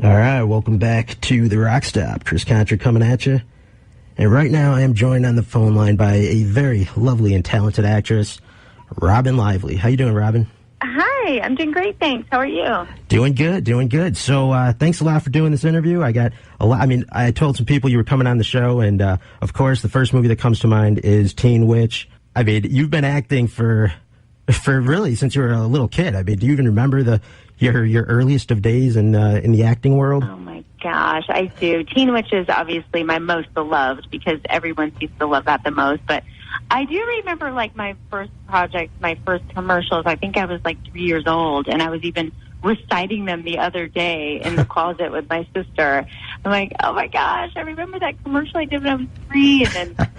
All right, welcome back to the RockStop. Chris Contra coming at you. And right now I am joined on the phone line by a very lovely and talented actress, Robyn Lively. How you doing, Robyn? Hi, I'm doing great, thanks. How are you? Doing good. So thanks a lot for doing this interview. I got a lot. I mean, I told some people you were coming on the show, and of course, the first movie that comes to mind is Teen Witch. I mean, you've been acting for really since you were a little kid. I mean, do you even remember your earliest of days in the acting world? Oh my gosh, I do. Teen Witch is obviously my most beloved because everyone seems to love that the most. But I do remember like my first project, my first commercials. I think I was like 3 years old, and I was even reciting them the other day in the closet with my sister. I'm like, oh my gosh, I remember that commercial I did when I was 3, and then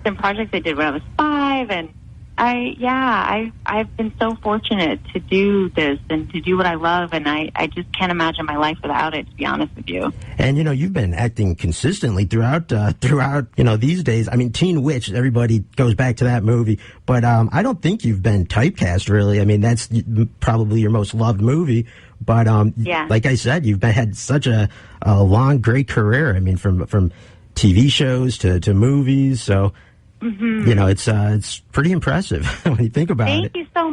some projects I did when I was 5, and I've been so fortunate to do this and to do what I love, and I just can't imagine my life without it, to be honest with you. And, you know, you've been acting consistently throughout, you know, these days. I mean, Teen Witch, everybody goes back to that movie, but I don't think you've been typecast, really. I mean, that's probably your most loved movie, but like I said, you've had such a long, great career. I mean, from TV shows to movies, so... Mm-hmm. You know, it's pretty impressive when you think about it. Thank you so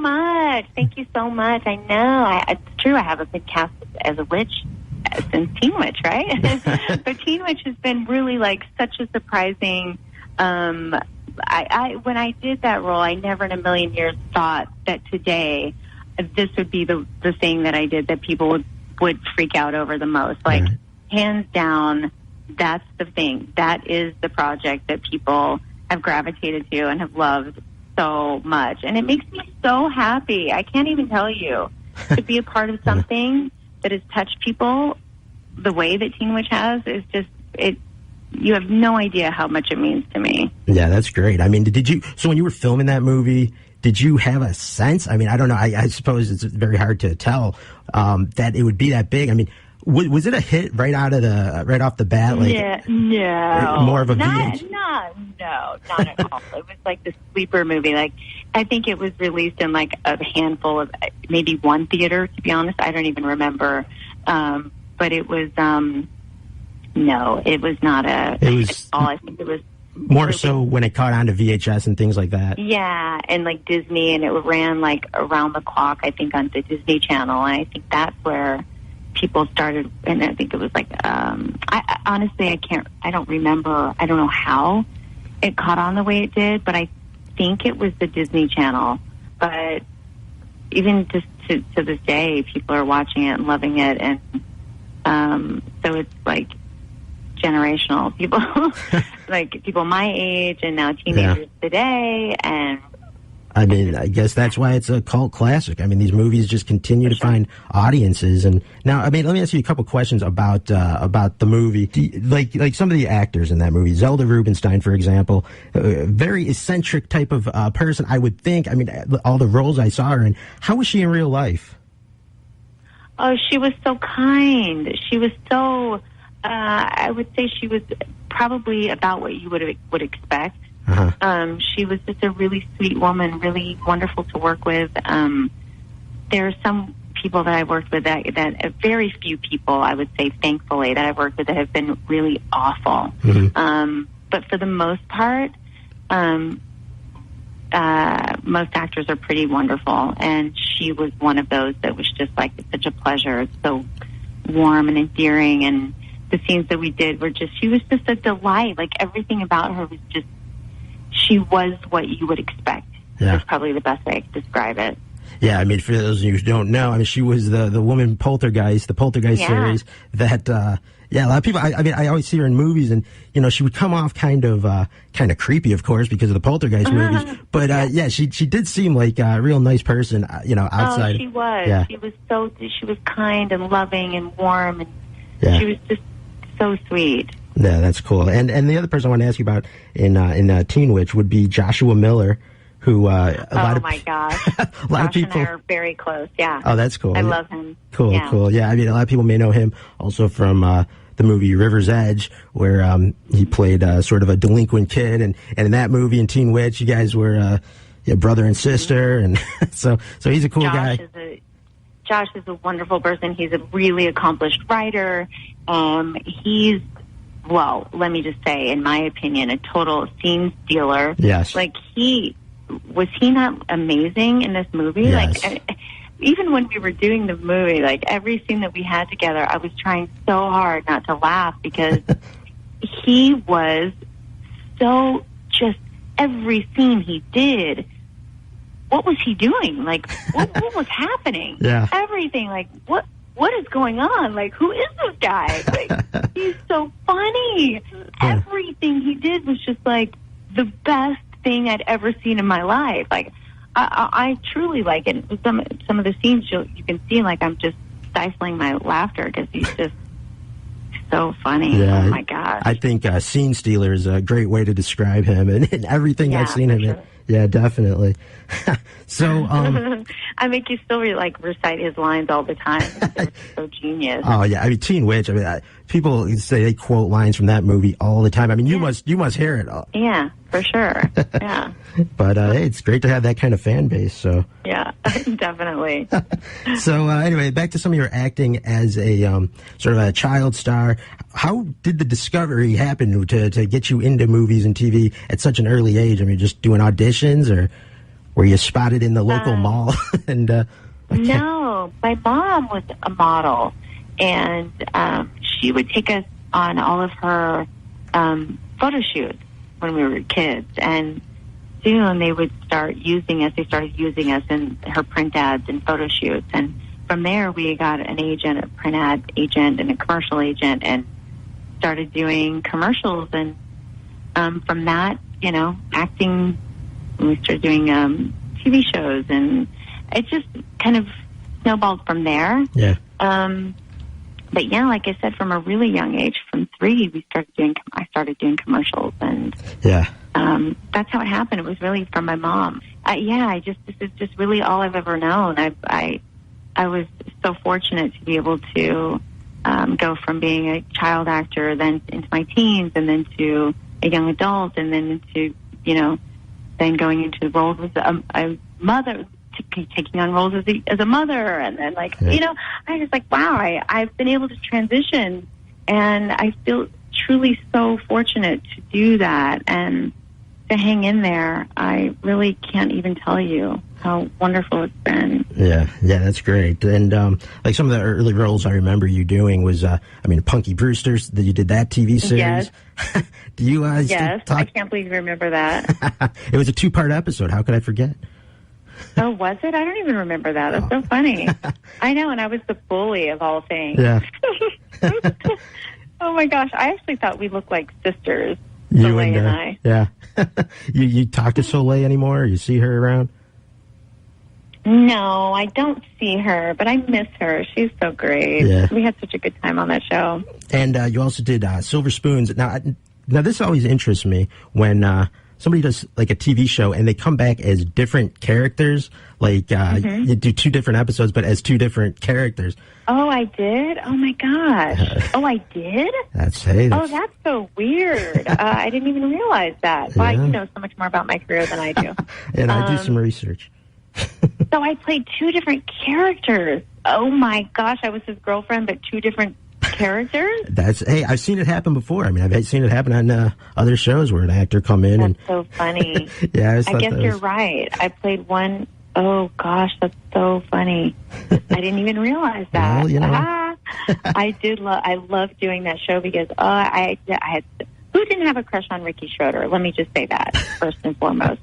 much. I know. It's true. I haven't been cast as a witch since Teen Witch, right? But Teen Witch has been really like such a surprising. When I did that role, I never in a million years thought that today this would be the thing that I did that people would freak out over the most. Like, hands down, that's the thing. That is the project that people have gravitated to and have loved so much. And it makes me so happy. I can't even tell you. To be a part of something that has touched people the way that Teen Witch has is just, you have no idea how much it means to me. Yeah, that's great. I mean, so when you were filming that movie, did you have a sense? I mean, I don't know. I suppose it's very hard to tell that it would be that big. I mean, was it a hit right off the bat? Like, yeah, no, more of a no, not at all. It was like the sleeper movie. Like, I think it was released in like a handful of, maybe one theater. To be honest, I don't even remember. But it was no, it was not a. It was all. I think it was more so when it caught on to VHS and things like that. Yeah, and like Disney, and it ran like around the clock. I think on the Disney Channel, and I think that's where people started, and I think it was like, I honestly, I don't remember, I don't know how it caught on the way it did, but I think it was the Disney Channel. But even just to this day, people are watching it and loving it, and so it's like generational. People, like people my age, and now teenagers today, and I mean, I guess that's why it's a cult classic. I mean, these movies just continue to find audiences. And now, I mean, let me ask you a couple questions about the movie. Like some of the actors in that movie, Zelda Rubinstein, for example, a very eccentric type of person, I would think. I mean, all the roles I saw her in. How was she in real life? Oh, she was so kind. She was so, I would say she was probably about what you would expect. Uh-huh. She was just a really sweet woman, really wonderful to work with. There are some people that I've worked with that very few people, I would say, thankfully, that I've worked with that have been really awful. Mm-hmm. But for the most part, most actors are pretty wonderful, and she was one of those that was just like such a pleasure. It's so warm and endearing, and the scenes that we did were just, she was just a delight. Like, everything about her was just, she was what you would expect. Yeah. That's probably the best way I could describe it. Yeah, I mean, for those of you who don't know, I mean, she was the woman Poltergeist, the Poltergeist series that, a lot of people, I mean, I always see her in movies, and, you know, she would come off kind of creepy, of course, because of the Poltergeist movies. But, she did seem like a real nice person, you know, outside. Oh, she was. Yeah. She was kind and loving and warm, and she was just so sweet. Yeah, that's cool. And the other person I want to ask you about in Teen Witch would be Joshua Miller, who a lot of people and I are very close. Yeah. Oh, that's cool. I love him. Cool. Yeah, I mean, a lot of people may know him also from the movie River's Edge, where he played sort of a delinquent kid, and in that movie in Teen Witch, you guys were brother and sister, and so he's a cool guy. Josh is a wonderful person. He's a really accomplished writer. He's, well, let me just say, in my opinion, a total scene stealer. Yes. Like, was he not amazing in this movie? Yes. Like, even when we were doing the movie, like, every scene that we had together, I was trying so hard not to laugh because he was so just every scene he did. What was he doing? Like, what was happening? Yeah. Everything. Like, what is going on? Like, who is this guy? Like, he's so funny. Yeah. Everything he did was just, like, the best thing I'd ever seen in my life. Like, I truly like it. Some of the scenes you can see, like, I'm just stifling my laughter because he's just so funny. Yeah, oh, my gosh. I think scene stealer is a great way to describe him, and everything I've seen him in. Yeah, definitely. So, I make you still recite his lines all the time. They're so genius. Oh yeah, I mean Teen Witch. I mean, people say they quote lines from that movie all the time. I mean, you must hear it all. Yeah, for sure. Yeah. But hey, it's great to have that kind of fan base. So yeah, definitely. So anyway, back to some of your acting as a sort of a child star. How did the discovery happen to get you into movies and TV at such an early age? I mean, just doing auditions, or were you spotted in the local mall? And no, my mom was a model, and she would take us on all of her photo shoots when we were kids, and soon they would start using us. They started using us in her print ads and photo shoots, and from there we got an agent, a print ad agent, and a commercial agent, and started doing commercials. And from that, acting, we started doing TV shows, and it just kind of snowballed from there. Yeah. But yeah, like I said, from a really young age, from 3, I started doing commercials, and yeah, that's how it happened. It was really from my mom. This is just really all I've ever known. I was so fortunate to be able to go from being a child actor, then into my teens, and then to a young adult, and then into then going into roles as a mother, taking on roles as a mother, and then I was like, wow, I've been able to transition, and I feel truly so fortunate to do that and to hang in there. I really can't even tell you how wonderful it's been. Yeah, that's great. And like some of the early roles I remember you doing was, Punky Brewster's. You did that TV series. Yes. Do you? Yes, I can't believe you remember that. It was a 2-part episode. How could I forget? Oh, was it? I don't even remember that. That's so funny. I know, and I was the bully of all things. Yeah. Oh my gosh, I actually thought we looked like sisters. You Soleil and I. Yeah. You talk to Soleil anymore? Or you see her around? No, I don't see her, but I miss her. She's so great. Yeah. We had such a good time on that show. And you also did Silver Spoons. Now this always interests me when somebody does like a TV show and they come back as different characters. Like you do 2 different episodes, but as 2 different characters. Oh, I did? Oh my gosh. Oh, I did? That's so weird. I didn't even realize that. Yeah. Wow, you know so much more about my career than I do. And I do some research. So I played 2 different characters. Oh my gosh, I was his girlfriend, but 2 different characters? I've seen it happen before. I mean, I've seen it happen on other shows where an actor come in. That's so funny. Yeah, I guess you're right. I played one. Oh gosh, that's so funny. I didn't even realize that. Well, I did. I loved doing that show because I had. Who didn't have a crush on Ricky Schroeder? Let me just say that first and foremost.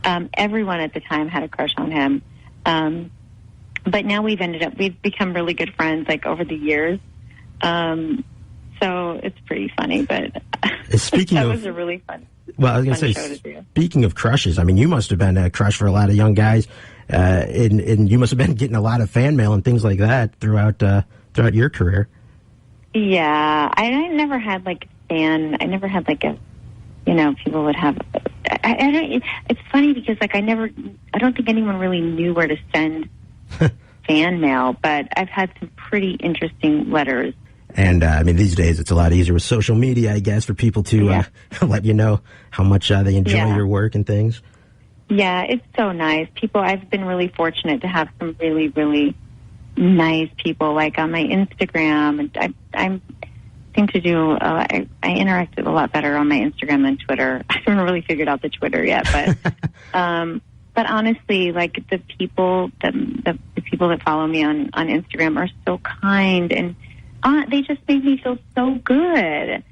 Everyone at the time had a crush on him. But now we've become really good friends over the years. So it's pretty funny, but that was a really fun. Well, I was going to say, speaking of crushes, I mean, you must have been a crush for a lot of young guys, and you must have been getting a lot of fan mail and things like that throughout your career. Yeah, I never had I never had people would have. It's funny because I don't think anyone really knew where to send fan mail, but I've had some pretty interesting letters. And, these days it's a lot easier with social media, I guess, for people to let you know how much they enjoy your work and things. Yeah, it's so nice. I've been really fortunate to have some really, really nice people, like on my Instagram. I seem to do, I interact a lot better on my Instagram than Twitter. I haven't really figured out the Twitter yet, but honestly, like the people that follow me on Instagram are so kind, and they just make me feel so good.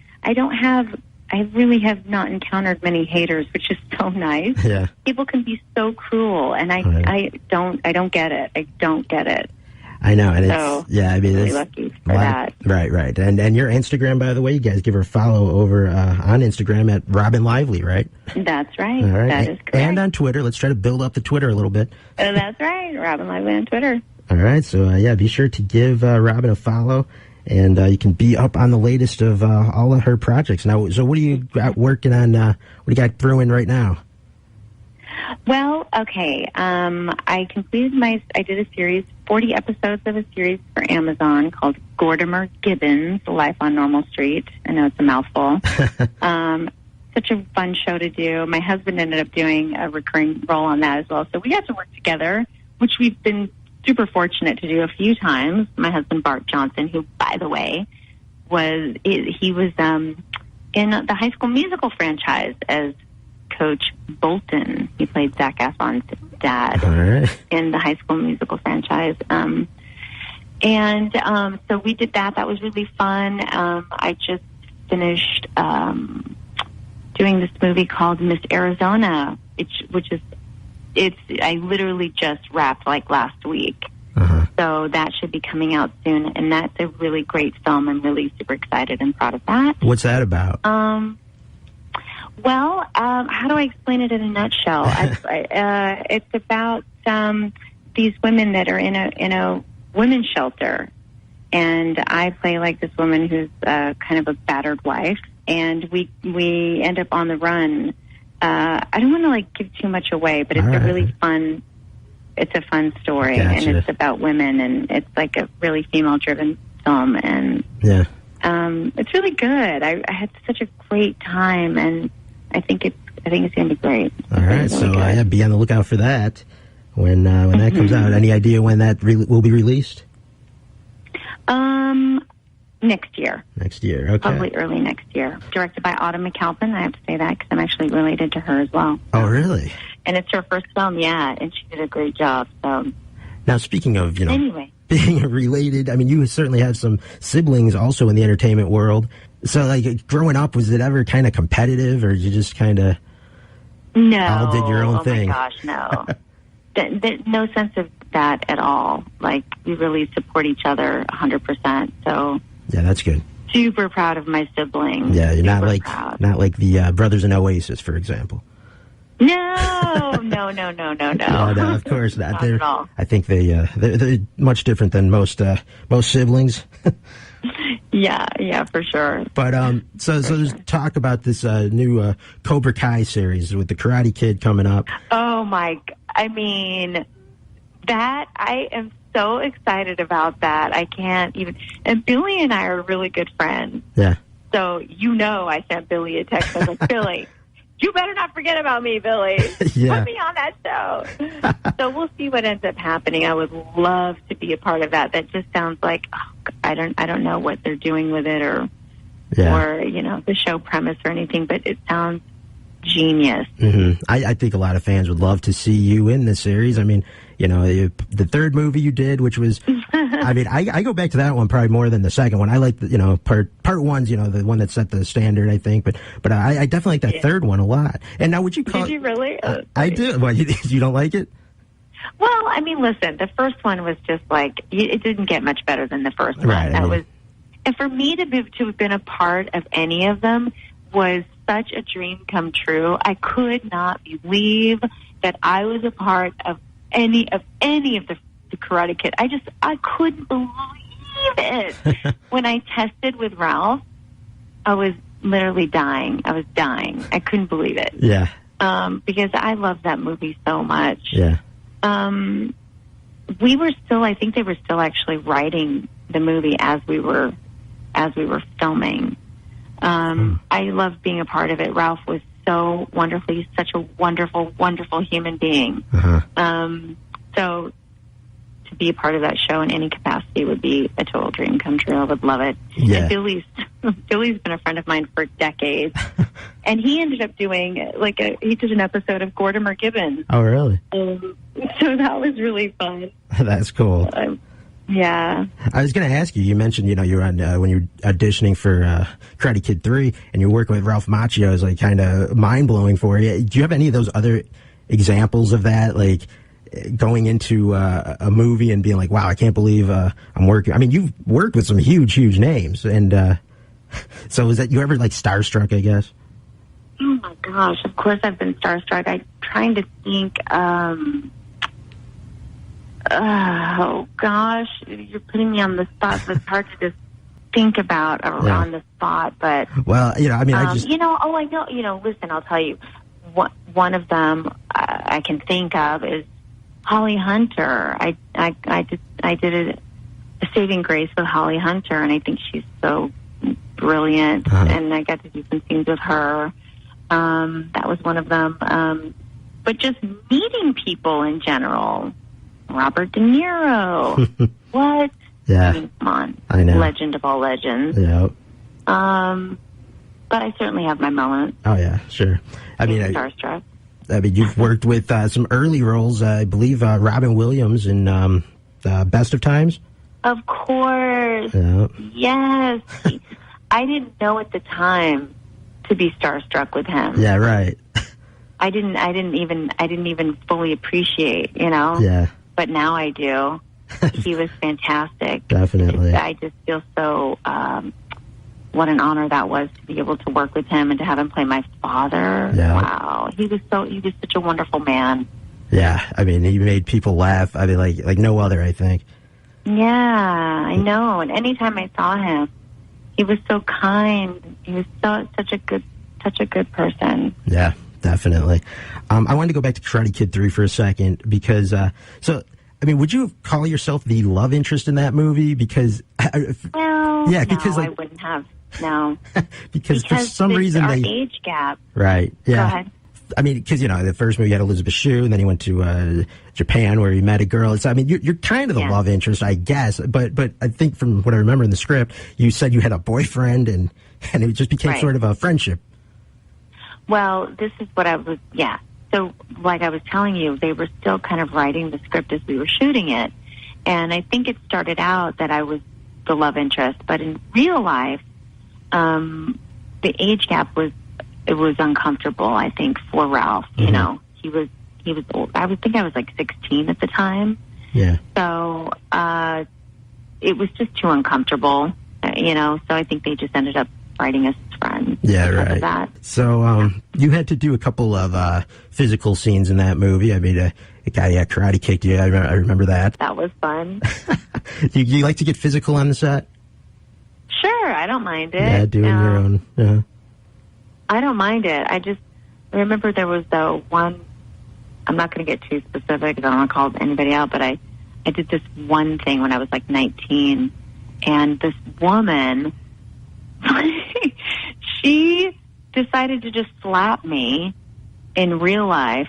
I really have not encountered many haters, which is so nice. Yeah. People can be so cruel, and I don't get it. I don't get it. I know, and so, it's I mean, really it's lucky for that. Right, and your Instagram, by the way, you guys give her a follow over on Instagram at Robyn Lively, right? That's right. All right, that is correct. And on Twitter, let's try to build up the Twitter a little bit. That's right, Robyn Lively on Twitter. All right, so be sure to give Robyn a follow, and you can be up on the latest of all of her projects. Now, so what are you got working on? What do you got brewing right now? Well, okay. I did a series, 40 episodes of a series for Amazon called Gordimer Gibbons, Life on Normal Street. I know it's a mouthful. Such a fun show to do. My husband ended up doing a recurring role on that as well. So we got to work together, which we've been super fortunate to do a few times. My husband, Bart Johnson, who, by the way, was in the High School Musical franchise as Coach Bolton. He played Zac Efron's dad in the High School Musical franchise. So we did that. That was really fun. I just finished doing this movie called Miss Arizona, I literally just wrapped like last week. So that should be coming out soon, and that's a really great film. I'm really super excited and proud of that. What's that about? Well, how do I explain it in a nutshell? It's about these women that are in a women's shelter, and I play like this woman who's kind of a battered wife, and we end up on the run. I don't want to like give too much away, but it's a really fun. It's a fun story, and it's about women, and it's like a really female-driven film, and it's really good. I had such a great time, and I think it's going to be great. All right, really so be on the lookout for that when that comes out. Any idea when that will be released? Next year. Next year, okay. Probably early next year. Directed by Autumn McAlpin. I have to say that because I'm actually related to her as well. Oh, really? And it's her first film, and she did a great job. So now, speaking of, anyway, being related, I mean, you certainly have some siblings also in the entertainment world. So, like, growing up, was it ever kind of competitive, or did you just kind of all did your own thing? Oh, my gosh, no. No sense of that at all. Like, we really support each other 100%. So yeah, that's good. Super proud of my siblings. Yeah, you're not like the brothers in Oasis, for example. No. Yeah, no, of course not. Not at all. I think they're much different than most siblings. Yeah, for sure. But so there's talk about this new Cobra Kai series with the Karate Kid coming up. Oh my! I mean, that I am so excited about that. I can't even. And Billy and I are really good friends. Yeah. So I sent Billy a text. I was like, Billy, you better not forget about me, Billy. Yeah. Put me on that show. So we'll see what ends up happening. I would love to be a part of that. That just sounds like I don't know what they're doing with it or the show premise or anything, but it sounds genius. Mm-hmm. I think a lot of fans would love to see you in this series. I mean, the third movie you did, which was, I mean, I go back to that one probably more than the second one. I like part one's, the one that set the standard, I think, but I definitely like that third one a lot. And now would you call Did you really? I do. Well, you don't like it? Well, I mean, listen, the first one was just like, it didn't get much better than the first one. Right. And for me to have been a part of any of them was such a dream come true. I could not believe that I was a part of any of the Karate Kid. I couldn't believe it. When I tested with Ralph, I was literally dying. I was dying. I couldn't believe it. Yeah. Because I love that movie so much. Yeah. I think they were still actually writing the movie as we were filming. I loved being a part of it. Ralph was so wonderful. He's such a wonderful, wonderful human being. Uh-huh. So to be a part of that show in any capacity would be a total dream come true. I would love it. Yeah. And Billy's been a friend of mine for decades. And he ended up doing, he did an episode of Gordimer Gibbons. Oh, really? So that was really fun. That's cool. Yeah. I was going to ask you, you mentioned, you were on, when you were auditioning for Karate Kid 3, and you're working with Ralph Macchio is, kind of mind-blowing for you. Do you have any of those other examples of that, going into a movie and being like, wow, I can't believe I'm working. I mean, you've worked with some huge, huge names. And so is that you ever starstruck, I guess? Oh, my gosh. Of course I've been starstruck. I'm trying to think. Oh, gosh. You're putting me on the spot. So it's hard to just think about on the spot. But, well, I mean, I just... I know. Listen, I'll tell you. One of them I can think of is Holly Hunter. I did a Saving Grace with Holly Hunter, and I think she's so brilliant. And I got to do some scenes with her. That was one of them. But just meeting people in general. Robert De Niro. What? Yeah. I mean, come on. I know. Legend of all legends. Yeah. But I certainly have my moments. Oh, yeah, sure. I mean, Starstruck. You've worked with some early roles. I believe Robin Williams in Best of Times. Of course. Yeah. Yes. I didn't know at the time to be starstruck with him. Yeah, right. I didn't even fully appreciate, Yeah. But now I do. He was fantastic. Definitely. I just feel so. What an honor that was to be able to work with him and to have him play my father. Yeah. Wow. He was such a wonderful man. Yeah. I mean, he made people laugh. I mean, like no other, I think. Yeah, I know. And anytime I saw him, he was so kind. He was such a good person. Yeah, definitely. I wanted to go back to Karate Kid 3 for a second because, would you call yourself the love interest in that movie? Because, because I wouldn't have. No, because for some reason our age gap. Right. Yeah. Go ahead. I mean, because the first movie had Elizabeth Shue, and then he went to Japan where he met a girl. So I mean, you're kind of the love interest, I guess. But I think from what I remember in the script, you said you had a boyfriend, and it just became sort of a friendship. Well, this is what I was. Yeah. So, like I was telling you, they were still kind of writing the script as we were shooting it, and I think it started out that I was the love interest, but in real life, the age gap was uncomfortable. I think for Ralph, Mm-hmm. he was old. I would think I was 16 at the time. Yeah. So it was just too uncomfortable, So I think they just ended up writing us as friends. Yeah, right. That. So you had to do a couple of physical scenes in that movie. I mean, a guy karate kicked you. I remember that. That was fun. You like to get physical on the set? Sure, I don't mind it. Yeah, doing your own. Yeah. I don't mind it. I remember there was one. I'm not going to get too specific because I don't want to call anybody out, but I did this one thing when I was 19, and this woman, she decided to just slap me in real life,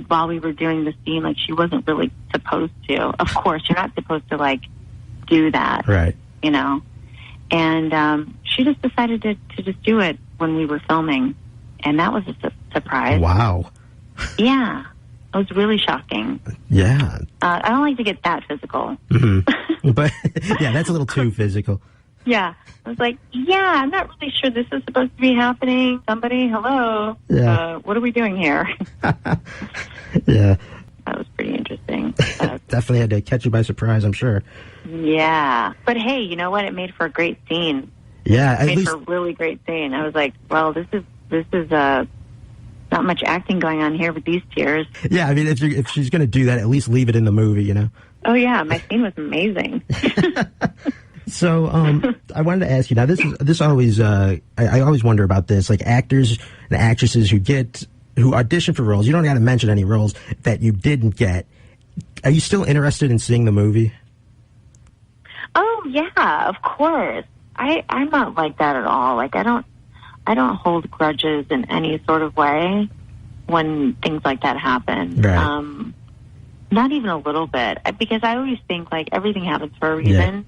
while we were doing the scene, she wasn't really supposed to. Of course, you're not supposed to do that, right? And she just decided to just do it when we were filming, and that was a surprise. Wow. Yeah, it was really shocking. Yeah. I don't like to get that physical. Mm-hmm. But yeah, that's a little too physical. Yeah. I was I'm not really sure this is supposed to be happening. Somebody, hello. Yeah. What are we doing here? Yeah. That was pretty interesting. Definitely had to catch you by surprise, I'm sure. Yeah. But hey, you know what? It made for a great scene. Yeah. It made for a really great scene. I was well, this is not much acting going on here with these tears. Yeah, I mean, if she's going to do that, at least leave it in the movie, Oh, yeah. My scene was amazing. So, I wanted to ask you, now this always, I always wonder about this, actors and actresses who audition for roles, you don't got to mention any roles that you didn't get. Are you still interested in seeing the movie? Oh, yeah, of course. I'm not like that at all. I don't hold grudges in any sort of way when things like that happen. Right. Not even a little bit, because I always think like everything happens for a reason. Yeah.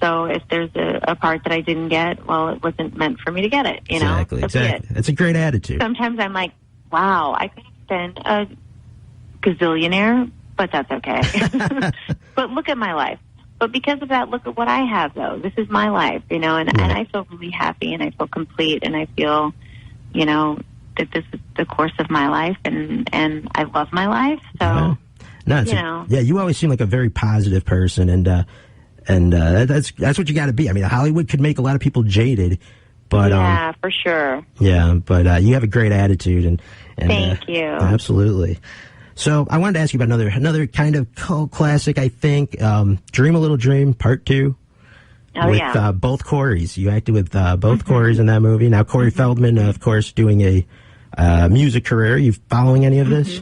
So if there's a part that I didn't get, well, it wasn't meant for me to get it. You know, Exactly. That's a great attitude. Sometimes I'm like, wow, I could have been a gazillionaire, but that's okay. But look at my life. But because of that, look at what I have, though. This is my life, you know, and I feel really happy, and I feel complete, and I feel, you know, that this is the course of my life, and I love my life. So, you always seem like a very positive person, and that's what you got to be. I mean, Hollywood could make a lot of people jaded, but for sure. Yeah, but you have a great attitude, and thank you. Absolutely. So I wanted to ask you about another kind of cult classic, I think, Dream a Little Dream, Part 2. Oh, with both Coreys. You acted with both Coreys in that movie. Now, Corey Feldman, of course, doing a music career. You following any of this?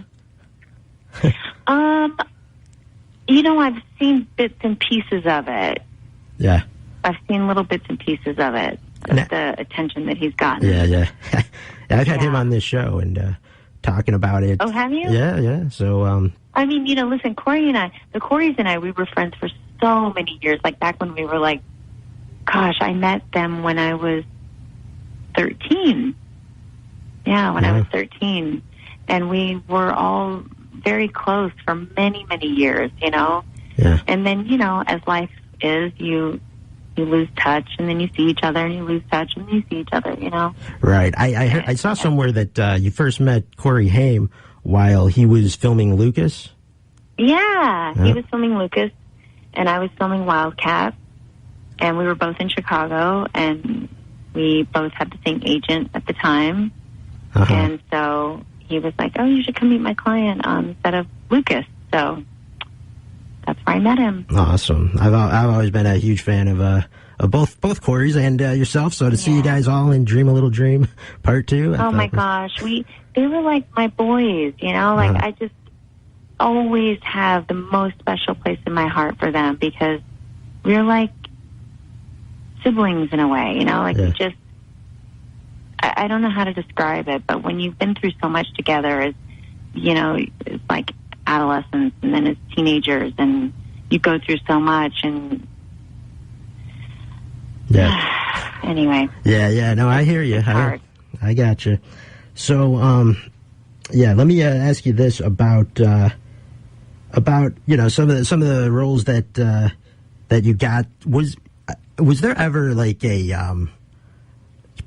You know, I've seen bits and pieces of it. Yeah. I've seen little bits and pieces of it, the attention that he's gotten. Yeah. I've had him on this show and talking about it. Oh, have you? Yeah. So, I mean, you know, listen, the Coreys and I, we were friends for so many years. Like back when we were like, gosh, I met them when I was 13. Yeah, when I was 13. And we were all very close for many, many years, you know? Yeah. And then, you know, as life is, you lose touch, and then you see each other, and you lose touch, and you see each other, you know? Right. I saw somewhere that you first met Corey Haim while he was filming Lucas. Yeah, he was filming Lucas, and I was filming Wildcat, and we were both in Chicago, and we both had the same agent at the time. And so he was like, oh, you should come meet my client on the set of Lucas. So that's where I met him. Awesome. I've always been a huge fan of both Coreys and yourself. So to see you guys all in Dream a Little Dream Part 2. Oh my gosh, they were like my boys. You know, like I just always have the most special place in my heart for them, because we're like siblings in a way. You know, like we just. I don't know how to describe it, but when you've been through so much together, as you know, it's like adolescence and then as teenagers, and you go through so much, and anyway. Yeah. No, I hear you. I got you. So, let me ask you this about you know, some of the roles that you got. Was there ever like a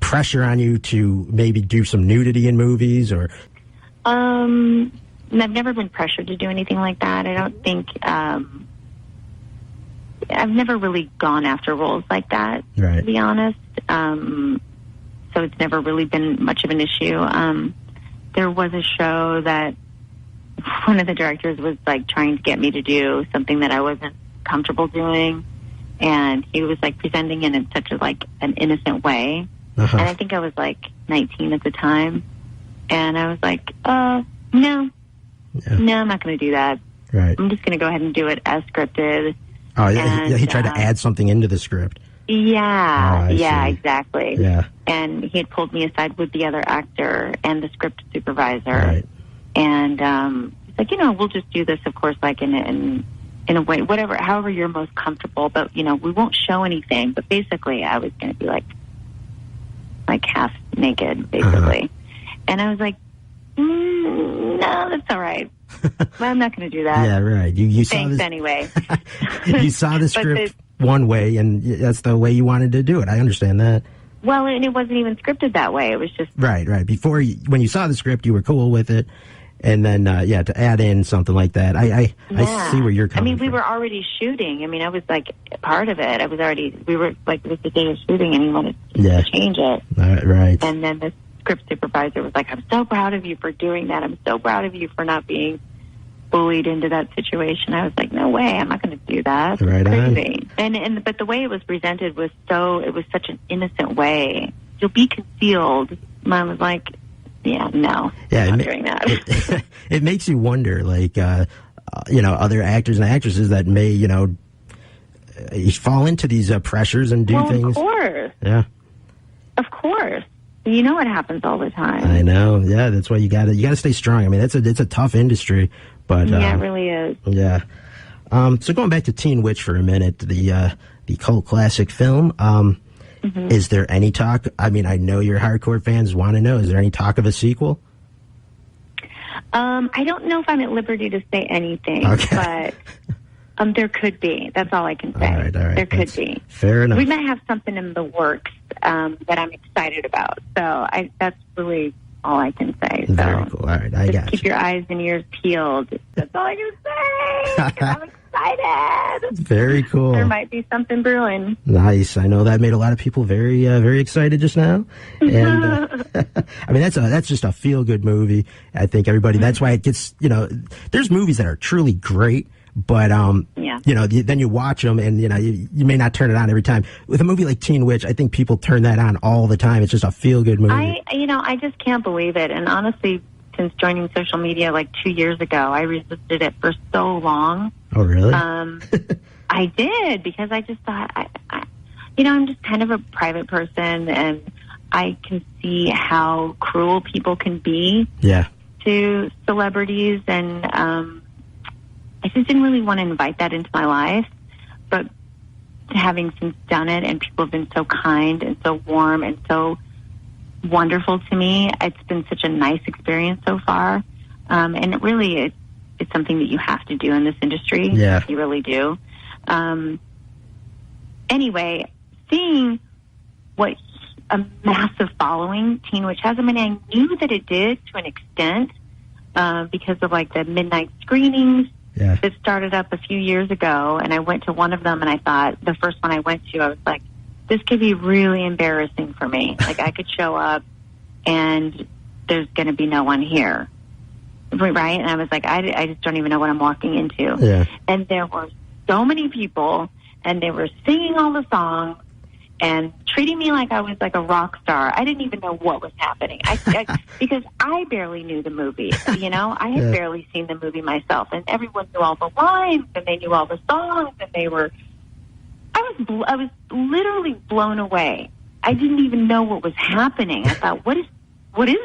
pressure on you to maybe do some nudity in movies, or? I've never been pressured to do anything like that. I don't think, I've never really gone after roles like that, to be honest. So it's never really been much of an issue. There was a show that one of the directors was like trying to get me to do something that I wasn't comfortable doing, and he was like presenting it in such an innocent way. And I think I was like 19 at the time. And I was like, no, I'm not going to do that. Right. I'm just going to go ahead and do it as scripted. Oh, yeah, he tried to add something into the script. Yeah, see. Exactly. Yeah. And he had pulled me aside with the other actor and the script supervisor. Right. And he's like, you know, we'll just do this, of course, like in a way, however you're most comfortable. But, you know, we won't show anything. But basically, I was going to be like half naked, basically. And I was like, no, that's all right. Well, I'm not going to do that. Yeah, right. You saw Thanks this anyway. You saw the script one way, and that's the way you wanted to do it. I understand that. Well, and it wasn't even scripted that way. It was just right. Before, when you saw the script, you were cool with it, and then to add in something like that, I see where you're coming from. We were already shooting. I mean, I was like part of it. We were like, it was the day of shooting, and he wanted to change it. Right. And then the script supervisor was like, I'm so proud of you for doing that. I'm so proud of you for not being bullied into that situation. I was like, no way, I'm not going to do that. Right crazy. But the way it was presented was such an innocent way. You'll be concealed. Mom was like, yeah, no, I'm not doing that. It makes you wonder, like, you know, other actors and actresses that may, you know, fall into these pressures and do things. Of course. Yeah. Of course. You know it happens all the time. I know. Yeah, that's why you gotta stay strong. I mean, it's a tough industry, But yeah, it really is. Yeah. So going back to Teen Witch for a minute, the cult classic film. Is there any talk? I mean, I know your hardcore fans want to know. Is there any talk of a sequel? I don't know if I'm at liberty to say anything, but there could be. That's all I can say. All right. There could be. Fair enough. We might have something in the works that I'm excited about. So that's really all I can say. Very cool. All right, I got keep your eyes and ears peeled. That's all I can say. I'm excited. Very cool. There might be something brewing. Nice. I know that made a lot of people very, very excited just now. And I mean, that's just a feel good movie. I think everybody. That's why it gets. There's movies that are truly great. But, then you watch them and, you may not turn it on every time. With a movie like Teen Witch, I think people turn that on all the time. It's just a feel-good movie. I just can't believe it. And honestly, since joining social media like 2 years ago, I resisted it for so long. Oh, really? I did, because I just thought, I'm just kind of a private person, and I can see how cruel people can be to celebrities, and I just didn't really want to invite that into my life. But having since done it, and people have been so kind and so warm and so wonderful to me, it's been such a nice experience so far. And it really it's something that you have to do in this industry. Yeah. You really do. Anyway, seeing what a massive following Teen Witch has, I mean, I knew that it did to an extent because of like the midnight screenings that started up a few years ago. And I went to one of them, and I thought, the first one I went to, I was like, this could be really embarrassing for me. Like, I could show up and there's going to be no one here. Right? And I was like, I just don't even know what I'm walking into. Yeah. And there were so many people, and they were singing all the songs and treating me like I was like a rock star. I didn't even know what was happening. Because I barely knew the movie, I had barely seen the movie myself, and everyone knew all the lines, and they knew all the songs, and I was literally blown away. I didn't even know what was happening. I thought, what is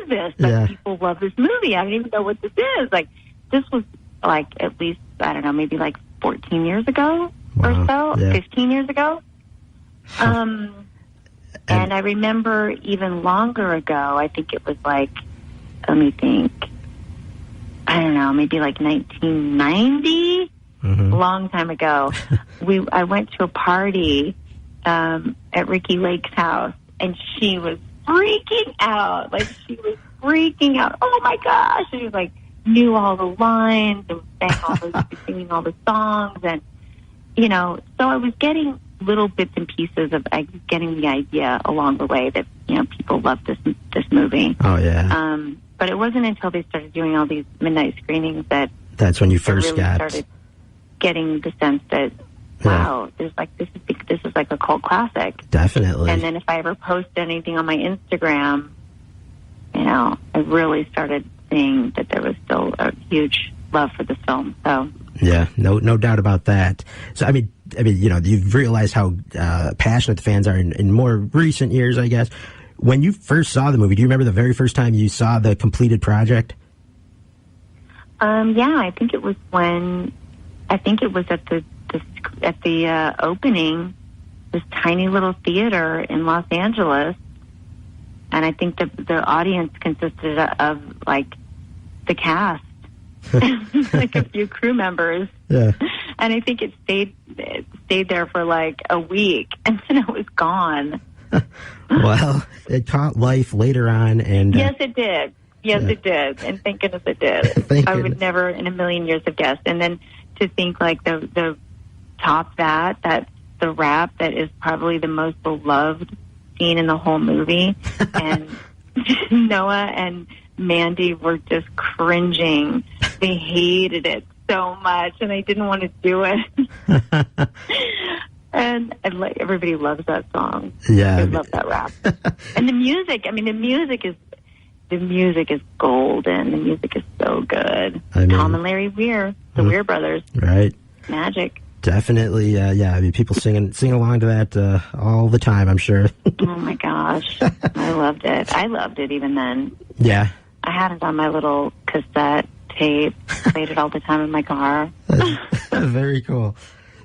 this? Like, people love this movie. I don't even know what this is. Like, this was like, at least, I don't know, maybe like 14 years ago or so, 15 years ago. And I remember even longer ago, I think it was like, let me think, I don't know, maybe like 1990, a long time ago. I went to a party at Ricky Lake's house, and she was freaking out. Like, she was freaking out. Oh my gosh. She was like, knew all the lines and was singing all the songs. And, so I was getting little bits and pieces of getting the idea along the way that, people love this movie. Oh, yeah. But it wasn't until they started doing all these midnight screenings that's when you first really started getting the sense that, wow, there's like this is like a cult classic. Definitely. And then if I ever post anything on my Instagram, I really started seeing that there was still a huge love for the film. So yeah, no doubt about that. So I mean, you've realized how passionate the fans are in more recent years, I guess. When you first saw the movie, do you remember the very first time you saw the completed project? Yeah, I think it was at the opening, this tiny little theater in Los Angeles, and I think the audience consisted of like the cast, like a few crew members. Yeah. And I think it stayed there for like a week, and then it was gone. Well, it caught life later on, and yes, it did. Yes, it did, and thank goodness it did. I would never in a million years have guessed. And then to think like the top that's the rap that is probably the most beloved scene in the whole movie, and Noah and Mandy were just cringing. They hated it so much, and they didn't want to do it. And everybody loves that song. Yeah, they love that rap. And the music. I mean, the music is golden. The music is so good. Tom and Larry Weir, the Weir brothers, right? Magic. Definitely, yeah. I mean, people sing along to that all the time, I'm sure. Oh my gosh, I loved it. I loved it even then. Yeah, I had it on my little cassette tape. Played it all the time in my car. Very cool.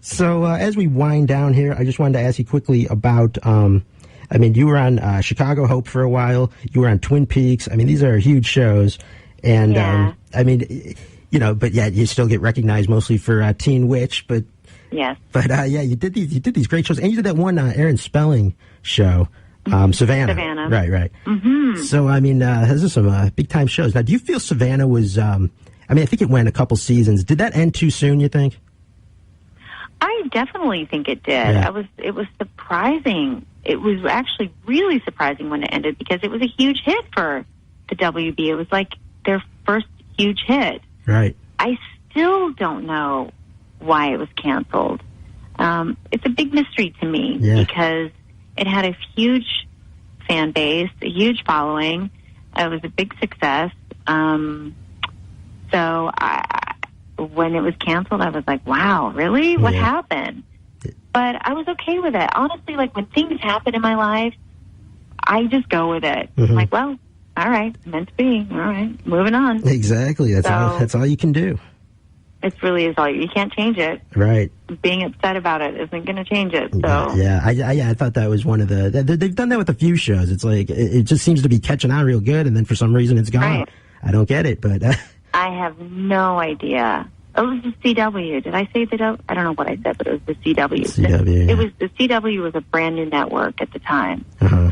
So as we wind down here, I just wanted to ask you quickly about, I mean, you were on Chicago Hope for a while. You were on Twin Peaks. I mean, these are huge shows. And, I mean, you know, but yeah, you still get recognized mostly for Teen Witch. But yes. But yeah, you did these great shows. And you did that one Aaron Spelling show, Savannah. Right. Mm-hmm. So, I mean, those are some big-time shows. Now, do you feel Savannah was, I mean, I think it went a couple seasons. Did that end too soon, you think? I definitely think it did. Yeah. It was surprising. It was actually really surprising when it ended because it was a huge hit for the WB. It was like their first huge hit. Right. I still don't know why it was canceled. It's a big mystery to me because it had a huge fan base, a huge following. It was a big success. So when it was canceled, I was like, wow, really? What happened? But I was okay with it. Honestly, like when things happen in my life, I just go with it. Mm-hmm. I'm like, well, all right, meant to be. All right, moving on. Exactly. That's all you can do. It really is all. You can't change it. Right. Being upset about it isn't going to change it. So I thought that was one of the. They've done that with a few shows. It's like it just seems to be catching on real good, and then for some reason it's gone. Right. I don't get it, but I have no idea. It was the CW. Did I say the CW? I don't know what I said, but it was the CW. CW. It was the CW was a brand new network at the time. Uh-huh.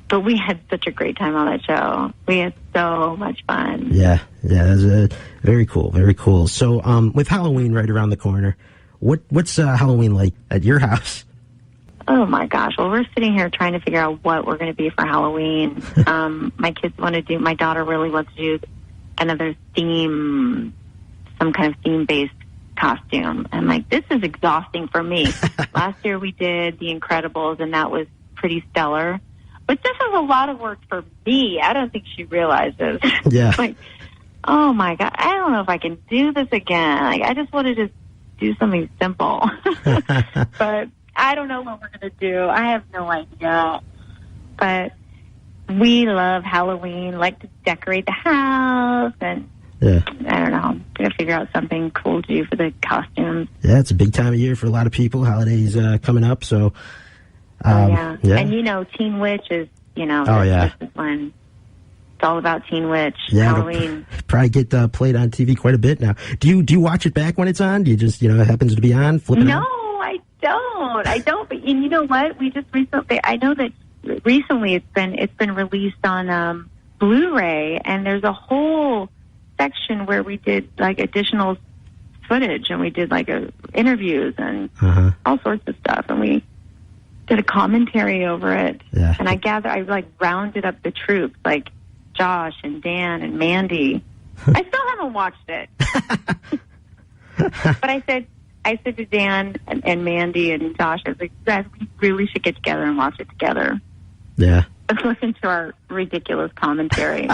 But we had such a great time on that show. We had so much fun. Yeah, that's very cool, very cool. So, with Halloween right around the corner, what's Halloween like at your house? Oh my gosh! Well, we're sitting here trying to figure out what we're going to be for Halloween. My daughter really wants to do another theme, some kind of theme-based costume. I'm like, this is exhausting for me. Last year we did The Incredibles, and that was pretty stellar. But this is a lot of work for me. I don't think she realizes. Yeah. Like, oh my God, I don't know if I can do this again. Like, I just want to just do something simple. But I don't know what we're going to do. I have no idea. But we love Halloween, like to decorate the house, and I don't know. I'm going to figure out something cool to do for the costumes. Yeah, it's a big time of year for a lot of people. Holidays coming up, so... yeah. And you know, Teen Witch is, this is when it's all about Teen Witch, Halloween. Probably get played on TV quite a bit now. Do you watch it back when it's on? Do you just, it happens to be on, flip it on? I don't. But you know what? We just recently, I know that recently it's been released on Blu-ray, and there's a whole section where we did like additional footage, and we did like interviews and all sorts of stuff, and we did a commentary over it. Yeah. And I like rounded up the troops, like Josh and Dan and Mandy. I still haven't watched it. But I said to Dan and Mandy and Josh, I was like, guys, we really should get together and watch it together. Yeah. Let's listen to our ridiculous commentary.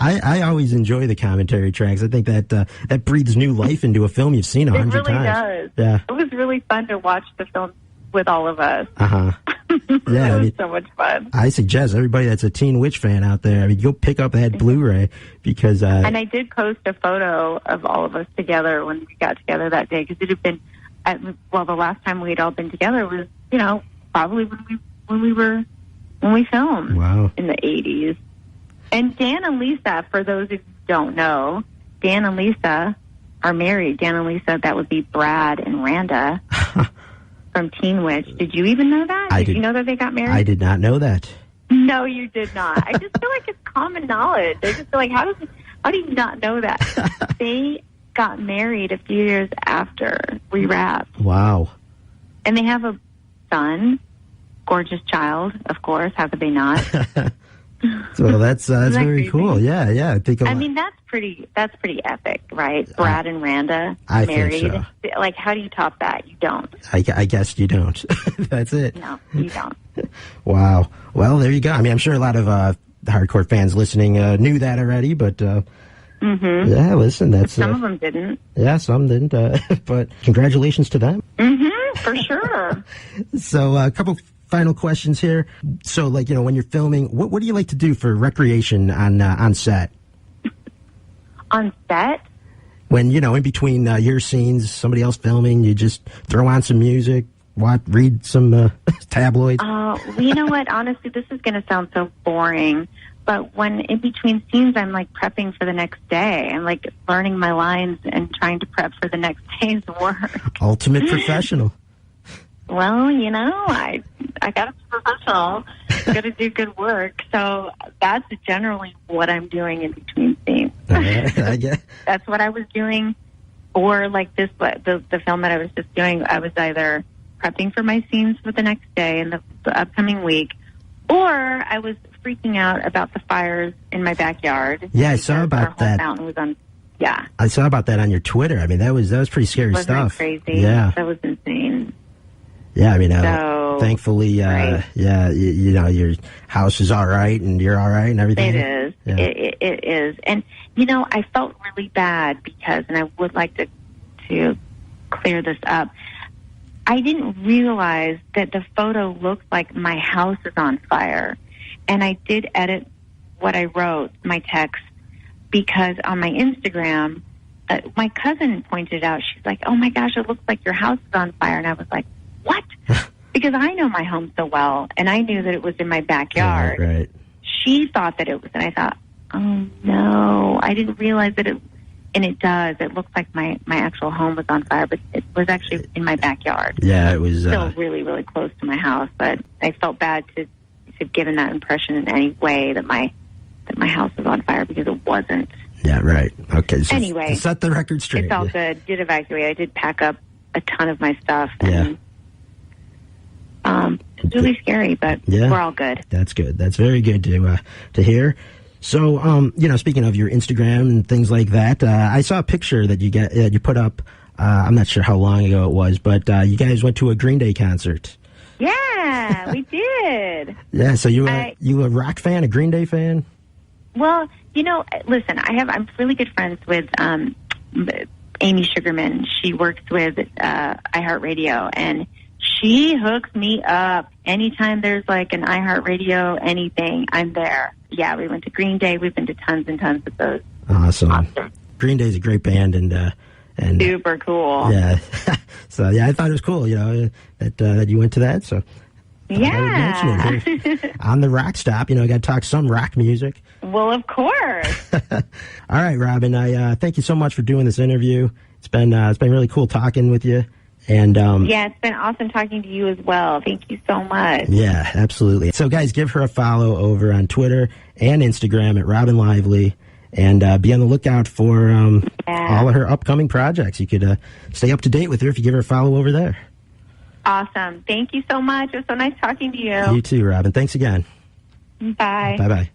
I always enjoy the commentary tracks. I think that breathes new life into a film you've seen 100 times. It really does. Yeah. It was really fun to watch the film with all of us. Yeah, it was so much fun. I suggest everybody that's a Teen Witch fan out there, go pick up that Blu-ray because. And I did post a photo of all of us together when we got together that day, because it had been, the last time we'd all been together was, probably when we filmed. Wow. In the 80s. And Dan and Lisa, for those of you who don't know, Dan and Lisa are married. Dan and Lisa, that would be Brad and Randa. From Teen Witch. Did you even know that? Did you know that they got married? I did not know that. No, you did not. I just feel like it's common knowledge. I just feel like, how do you not know that? They got married a few years after we wrapped. Wow. And they have a son, gorgeous child, of course. How could they not? So that's very cool. Yeah. I mean, that's pretty epic, right? Brad and Randa married. Think so. Like, how do you top that? You don't. I guess you don't. That's it. No, you don't. Wow. Well, there you go. I mean, I'm sure a lot of hardcore fans listening knew that already, but yeah, listen, that's some of them didn't. Yeah, some didn't. But congratulations to them. For sure. So a couple final questions here. So, when you're filming, what do you like to do for recreation on set? On set? When, in between your scenes, somebody else filming, you just throw on some music, read some tabloids? You know what? Honestly, this is going to sound so boring, but when in between scenes, I'm like prepping for the next day. I'm like learning my lines and trying to prep for the next day's work. Ultimate professional. Well, I got to be professional. Got to do good work. So that's generally what I'm doing in between scenes. I guess. That's what I was doing. Or like the film that I was just doing, I was either prepping for my scenes for the next day and the upcoming week, or I was freaking out about the fires in my backyard. Yeah, I saw about our whole that. Mountain was on. Yeah, I saw about that on your Twitter. I mean, that was pretty scary Wasn't stuff. That crazy? Yeah, that was insane. Yeah, I mean, so, thankfully, right. Your house is all right and you're all right and everything. It is. Yeah. It is. And, I felt really bad because, and I would like to clear this up, I didn't realize that the photo looked like my house is on fire. And I did edit what I wrote, my text, because on my Instagram, my cousin pointed out, she's like, oh my gosh, it looks like your house is on fire. And I was like, what? Because I know my home so well, and I knew that it was in my backyard. Right. She thought that it was, and I thought, oh no, I didn't realize that it, and it does. It looks like my actual home was on fire, but it was actually in my backyard. Yeah, it was still really, really close to my house, but I felt bad to have given that impression in any way that my house was on fire, because it wasn't. Yeah, right. Okay. So anyway, to set the record straight. It's all good. Did evacuate. I did pack up a ton of my stuff. And, it's really scary, but we're all good. That's good. That's very good to hear. So, speaking of your Instagram and things like that, I saw a picture that you put up. I'm not sure how long ago it was, but you guys went to a Green Day concert. Yeah, we did. Yeah. So you a rock fan, a Green Day fan? Well, listen, I'm really good friends with Amy Sugarman. She works with iHeartRadio, and she hooks me up anytime there's like an iHeartRadio anything. I'm there. Yeah, we went to Green Day. We've been to tons and tons of those. Awesome. Green Day's a great band and super cool. Yeah. So yeah, I thought it was cool. That you went to that. So yeah, I would mention it here on the RockStop. I got to talk some rock music. Well, of course. All right, Robyn. I thank you so much for doing this interview. It's been really cool talking with you. And yeah, it's been awesome talking to you as well. Thank you so much. Yeah, absolutely. So, guys, give her a follow over on Twitter and Instagram at Robyn Lively, and be on the lookout for all of her upcoming projects. You could stay up to date with her if you give her a follow over there. Awesome. Thank you so much. It was so nice talking to you. You too, Robyn. Thanks again. Bye. Bye-bye.